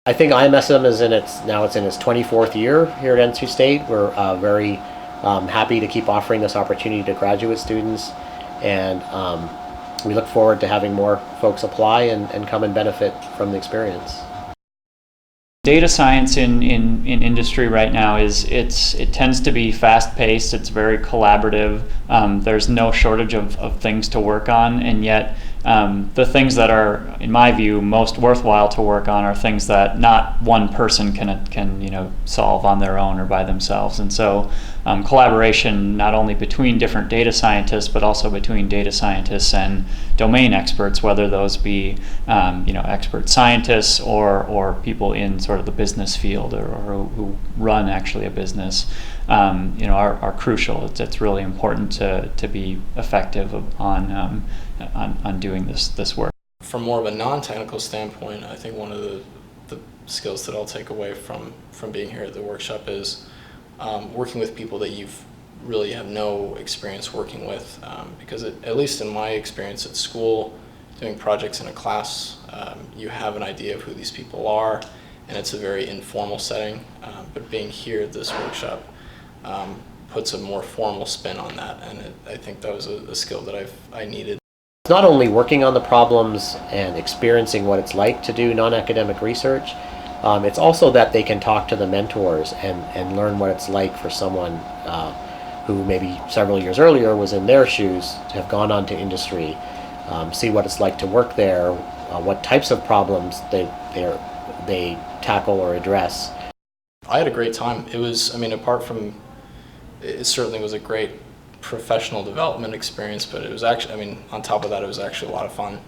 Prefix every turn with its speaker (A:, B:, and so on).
A: I think IMSM is in its 24th year here at NC State. We're very happy to keep offering this opportunity to graduate students, and we look forward to having more folks apply and come and benefit from the experience.
B: Data science in industry right now it tends to be fast-paced. It's very collaborative. There's no shortage of things to work on, and yet the things that are, in my view, most worthwhile to work on are things that not one person can solve on their own or by themselves. And so collaboration not only between different data scientists but also between data scientists and domain experts, whether those be expert scientists or people in sort of the business field or who run actually a business, are crucial. It's really important to be effective on doing this work.
C: From more of a non-technical standpoint, I think one of the skills that I'll take away from being here at the workshop is working with people that you've really have no experience working with, because at least in my experience at school, doing projects in a class, you have an idea of who these people are, and it's a very informal setting, but being here at this workshop puts a more formal spin on that, and I think that was a skill that I needed.
A: It's not only working on the problems and experiencing what it's like to do non-academic research, it's also that they can talk to the mentors and learn what it's like for someone who maybe several years earlier was in their shoes to have gone on to industry, see what it's like to work there, what types of problems they tackle or address.
C: I had a great time. It was, apart from, it certainly was a great professional development experience, but it was actually, on top of that, it was actually a lot of fun.